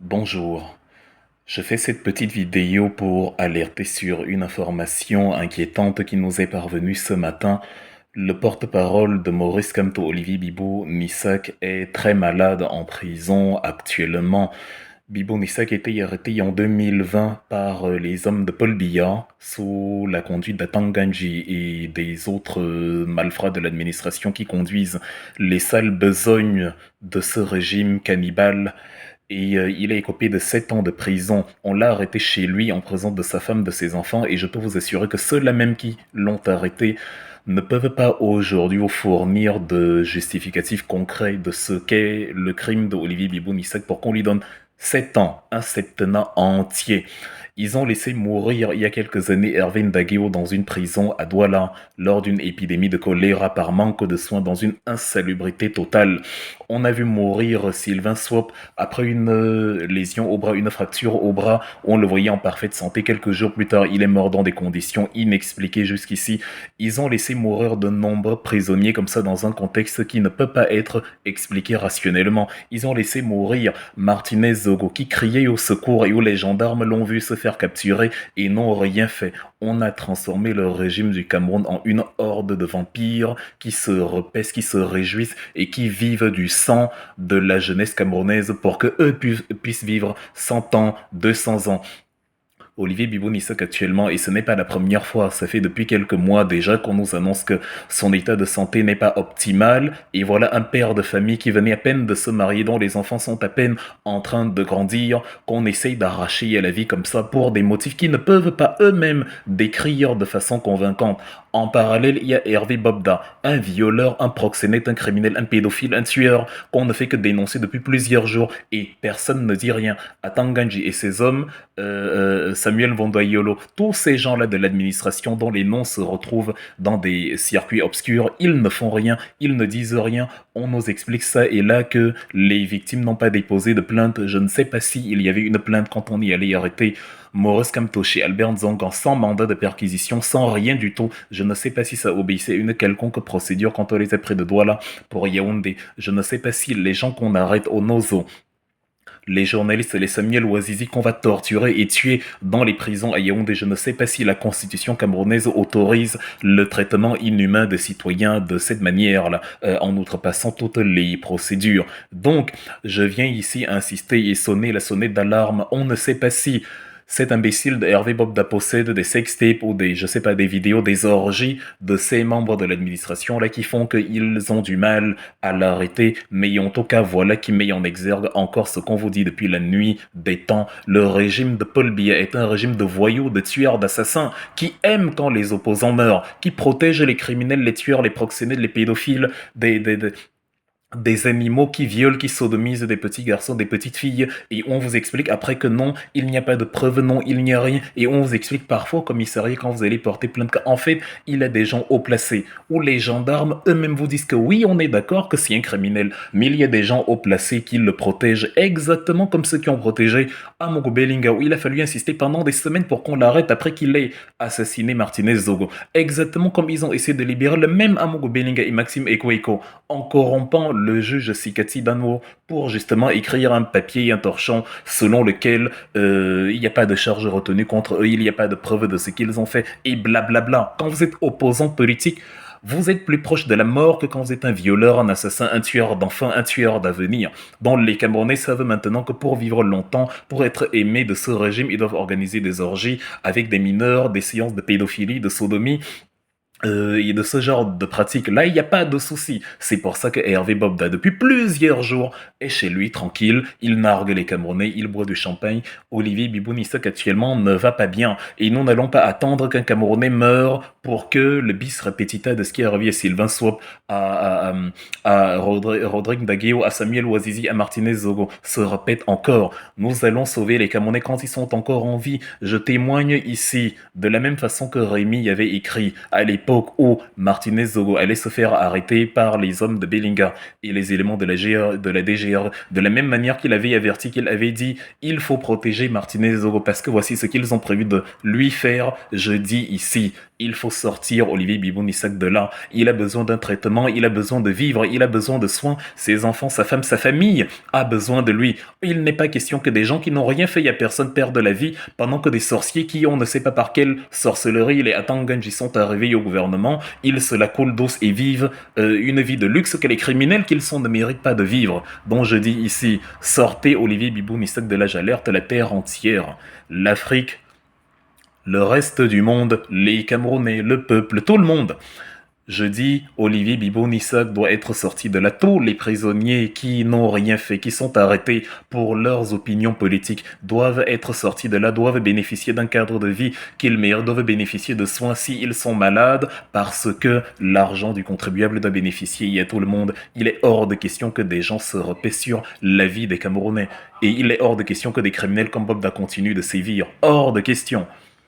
Bonjour, je fais cette petite vidéo pour alerter sur une information inquiétante qui nous est parvenue ce matin. Le porte-parole de Maurice Kamto, Olivier Bibo Nissak, est très malade en prison actuellement. Bibo Nissak a été arrêté en 2020 par les hommes de Paul Biya sous la conduite d'Atanganji et des autres malfrats de l'administration qui conduisent les sales besognes de ce régime cannibale. Et il a écopé de 7 ans de prison. On l'a arrêté chez lui en présence de sa femme, de ses enfants, et je peux vous assurer que ceux-là même qui l'ont arrêté ne peuvent pas aujourd'hui vous fournir de justificatifs concrets de ce qu'est le crime d'Olivier Bibo-Nissak pour qu'on lui donne 7 ans, un septennat entier. Ils ont laissé mourir il y a quelques années Hervé Ndageo dans une prison à Douala lors d'une épidémie de choléra par manque de soins dans une insalubrité totale. On a vu mourir Sylvain Swop après une lésion au bras, une fracture au bras. On le voyait en parfaite santé. Quelques jours plus tard, il est mort dans des conditions inexpliquées jusqu'ici. Ils ont laissé mourir de nombreux prisonniers comme ça dans un contexte qui ne peut pas être expliqué rationnellement. Ils ont laissé mourir Martinez Zogo qui criait au secours et où les gendarmes l'ont vu se faire capturer et n'ont rien fait. On a transformé le régime du Cameroun en une horde de vampires qui se repaissent, qui se réjouissent et qui vivent du sang de la jeunesse camerounaise pour que eux puissent vivre 100 ans, 200 ans. Olivier Bibo-Nissak actuellement, et ce n'est pas la première fois, ça fait depuis quelques mois déjà qu'on nous annonce que son état de santé n'est pas optimal, et voilà un père de famille qui venait à peine de se marier, dont les enfants sont à peine en train de grandir, qu'on essaye d'arracher à la vie comme ça pour des motifs qui ne peuvent pas eux-mêmes décrire de façon convaincante. En parallèle, il y a Hervé Bobda, un violeur, un proxénète, un criminel, un pédophile, un tueur, qu'on ne fait que dénoncer depuis plusieurs jours, et personne ne dit rien. Atanganji et ses hommes, Samuel Vondoyolo, tous ces gens-là de l'administration dont les noms se retrouvent dans des circuits obscurs, ils ne font rien, ils ne disent rien. On nous explique ça et là que les victimes n'ont pas déposé de plainte. Je ne sais pas s'il y avait une plainte quand on y allait arrêter Maurice Kamto chez Albert Nzongan sans mandat de perquisition, sans rien du tout. Je ne sais pas si ça obéissait à une quelconque procédure quand on les a pris de Douala pour Yaoundé. Je ne sais pas si les gens qu'on arrête au Nozo, les journalistes, les Samuel Ouazizi qu'on va torturer et tuer dans les prisons à Yaoundé. Je ne sais pas si la constitution camerounaise autorise le traitement inhumain des citoyens de cette manière-là, en outrepassant toutes les procédures. Donc, je viens ici insister et sonner la sonnette d'alarme. On ne sait pas si cet imbécile de Hervé Bobda possède des sextapes ou des, je sais pas, des vidéos, des orgies de ces membres de l'administration là qui font qu'ils ont du mal à l'arrêter, mais en tout cas, voilà qui met en exergue encore ce qu'on vous dit depuis la nuit des temps. Le régime de Paul Biya est un régime de voyous, de tueurs, d'assassins, qui aime quand les opposants meurent, qui protège les criminels, les tueurs, les proxénètes, les pédophiles, des animaux qui violent, qui sodomisent des petits garçons, des petites filles, et on vous explique après que non, il n'y a pas de preuves, non, il n'y a rien, et on vous explique parfois au commissariat quand vous allez porter plainte qu'en fait, il y a des gens haut placés, où les gendarmes eux-mêmes vous disent que oui, on est d'accord que c'est un criminel, mais il y a des gens haut placés qui le protègent exactement comme ceux qui ont protégé Amogo Bellinga, où il a fallu insister pendant des semaines pour qu'on l'arrête après qu'il ait assassiné Martinez Zogo, exactement comme ils ont essayé de libérer le même Amogo Bellinga et Maxime Ekweko, en corrompant le juge Sikati Danwo pour justement écrire un papier, un torchon selon lequel il n'y a pas de charge retenue contre eux, il n'y a pas de preuve de ce qu'ils ont fait, et blablabla. Quand vous êtes opposant politique, vous êtes plus proche de la mort que quand vous êtes un violeur, un assassin, un tueur d'enfants, un tueur d'avenir. Bon, les Camerounais savent maintenant que pour vivre longtemps, pour être aimés de ce régime, ils doivent organiser des orgies avec des mineurs, des séances de pédophilie, de sodomie, et de ce genre de pratique, là, il n'y a pas de souci. C'est pour ça que Hervé Bobda, depuis plusieurs jours, est chez lui, tranquille. Il nargue les Camerounais, il boit du champagne. Olivier Bibo-Nissak, actuellement, ne va pas bien. Et nous n'allons pas attendre qu'un Camerounais meure pour que le bis repetita de ce qui est arrivé à Sylvain Swop, à Rodrigue Dagueo, à Samuel Ouazizi, à Martinez Zogo se répète encore. Nous allons sauver les Camerounais quand ils sont encore en vie. Je témoigne ici, de la même façon que Rémi avait écrit à l'époque où Martinez Zogo allait se faire arrêter par les hommes de Bellinga et les éléments de la DGR, de la même manière qu'il avait averti, qu'il avait dit, il faut protéger Martinez Zogo parce que voici ce qu'ils ont prévu de lui faire. Je dis ici, il faut faut sortir Olivier Biboun-Issac de là. Il a besoin d'un traitement, il a besoin de vivre, il a besoin de soins. Ses enfants, sa femme, sa famille a besoin de lui. Il n'est pas question que des gens qui n'ont rien fait à personne perdent la vie, pendant que des sorciers qui, on ne sait pas par quelle sorcellerie, les Atanganji sont arrivés au gouvernement, ils se la coulent douce et vivent une vie de luxe que les criminels qu'ils sont ne méritent pas de vivre. Donc je dis ici, sortez Olivier Biboun-Issac de l'âge alerte, la terre entière, l'Afrique, le reste du monde, les Camerounais, le peuple, tout le monde. Je dis, Olivier Biboun-Issac doit être sorti de là. Tous les prisonniers qui n'ont rien fait, qui sont arrêtés pour leurs opinions politiques, doivent être sortis de là, doivent bénéficier d'un cadre de vie qu'ils méritent, doivent bénéficier de soins s'ils sont malades, parce que l'argent du contribuable doit bénéficier à tout le monde. Il est hors de question que des gens se repaient sur la vie des Camerounais. Et il est hors de question que des criminels comme Bobda continuent de sévir. Hors de question.